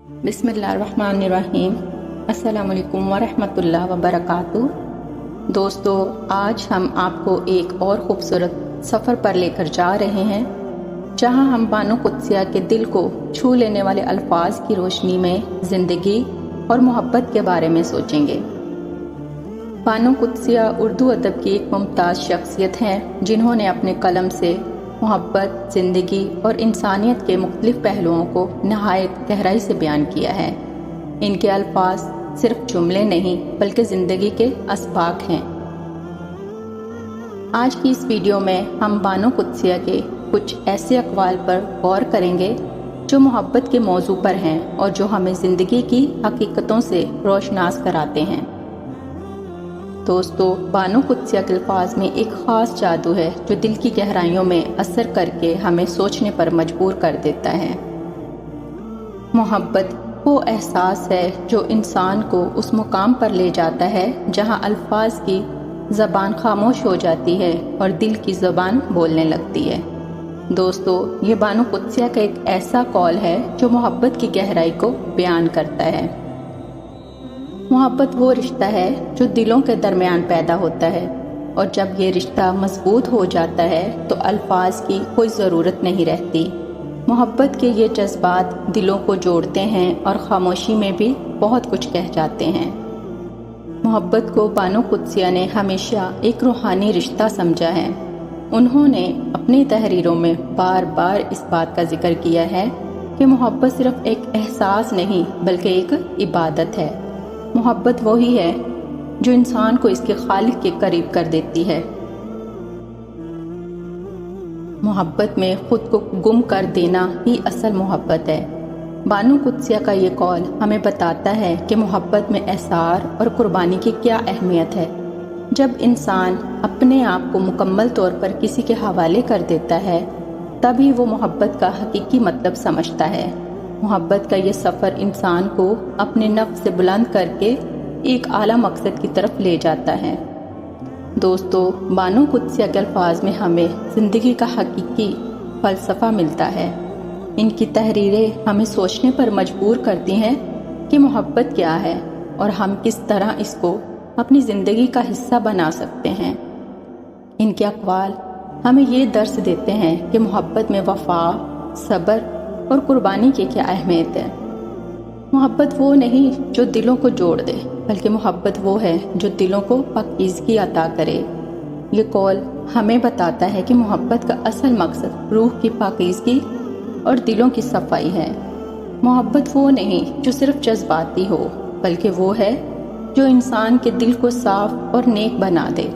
बिस्मिल्लाहिर्रहमानिर्रहीम। अस्सलाम वालेकुम वरहमतुल्लाहि वबरकातुहू। दोस्तों, आज हम आपको एक और ख़ूबसूरत सफ़र पर लेकर जा रहे हैं, जहां हम बानो कुद्सिया के दिल को छू लेने वाले अल्फाज की रोशनी में ज़िंदगी और मोहब्बत के बारे में सोचेंगे। बानो कुद्सिया उर्दू अदब की एक मुमताज़ शख्सियत हैं, जिन्होंने अपने कलम से मोहब्बत, ज़िंदगी और इंसानियत के मुख्तलिफ पहलुओं को नहायत गहराई से बयान किया है। इनके अल्फाज सिर्फ जुमले नहीं बल्कि ज़िंदगी के असबाक हैं। आज की इस वीडियो में हम बानो कुद्सिया के कुछ ऐसे अक़वाल पर गौर करेंगे जो मोहब्बत के मौजू पर हैं और जो हमें ज़िंदगी की हकीकतों से रोशनास कराते हैं। दोस्तों, बानो कुद्सिया के अल्फाज में एक ख़ास जादू है जो दिल की गहराइयों में असर करके हमें सोचने पर मजबूर कर देता है। मोहब्बत वो एहसास है जो इंसान को उस मुकाम पर ले जाता है जहां अल्फाज की ज़बान खामोश हो जाती है और दिल की ज़बान बोलने लगती है। दोस्तों, ये बानो कुद्सिया का एक ऐसा कौल है जो मोहब्बत की गहराई को बयान करता है। मोहब्बत वो रिश्ता है जो दिलों के दरमियान पैदा होता है, और जब ये रिश्ता मजबूत हो जाता है तो अल्फाज की कोई ज़रूरत नहीं रहती। मोहब्बत के ये जज्बात दिलों को जोड़ते हैं और खामोशी में भी बहुत कुछ कह जाते हैं। मोहब्बत को बानो कुद्सिया ने हमेशा एक रूहानी रिश्ता समझा है। उन्होंने अपनी तहरीरों में बार बार इस बात का जिक्र किया है कि मोहब्बत सिर्फ एक एहसास नहीं बल्कि एक इबादत है। मोहब्बत वही है जो इंसान को इसके खालिक के करीब कर देती है। मोहब्बत में खुद को गुम कर देना ही असल मोहब्बत है। बानो कुद्सिया का ये कौल हमें बताता है कि मोहब्बत में एसार और कुर्बानी की क्या अहमियत है। जब इंसान अपने आप को मुकम्मल तौर पर किसी के हवाले कर देता है, तभी वो मोहब्बत का हकीकी मतलब समझता है। मोहब्बत का ये सफ़र इंसान को अपने नफ्स से बुलंद करके एक आला मकसद की तरफ ले जाता है। दोस्तों, बानो कुद्सिया के अल्फाज में हमें ज़िंदगी का हकीकी फ़लसफ़ा मिलता है। इनकी तहरीरें हमें सोचने पर मजबूर करती हैं कि मोहब्बत क्या है और हम किस तरह इसको अपनी ज़िंदगी का हिस्सा बना सकते हैं। इनके अक़वाल हमें ये दर्स देते हैं कि मोहब्बत में वफ़ा, सब्र और कुर्बानी की क्या अहमियत है। मोहब्बत वो नहीं जो दिलों को जोड़ दे, बल्कि मोहब्बत वो है जो दिलों को पाकीज़गी अता करे। ये कौल हमें बताता है कि मोहब्बत का असल मकसद रूह की पाकीज़गी और दिलों की सफाई है। मोहब्बत वो नहीं जो सिर्फ जज्बाती हो, बल्कि वो है जो इंसान के दिल को साफ और नेक बना दे।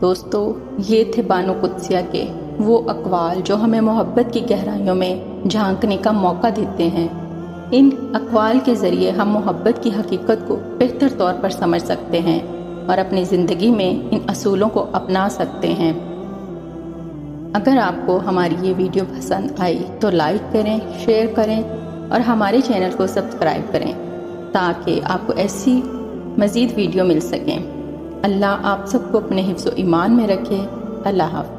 दोस्तों, ये थे बानो कुद्सिया के वो अक़वाल जो हमें मोहब्बत की गहराइयों में झांकने का मौका देते हैं। इन अक़वाल के ज़रिए हम मोहब्बत की हकीकत को बेहतर तौर पर समझ सकते हैं और अपनी ज़िंदगी में इन असूलों को अपना सकते हैं। अगर आपको हमारी ये वीडियो पसंद आई तो लाइक करें, शेयर करें और हमारे चैनल को सब्सक्राइब करें ताकि आपको ऐसी मज़ीद वीडियो मिल सकें। अल्लाह आप सबको अपने हिफ्ज़ व ईमान में रखे। अल्लाह हाफ़िज़।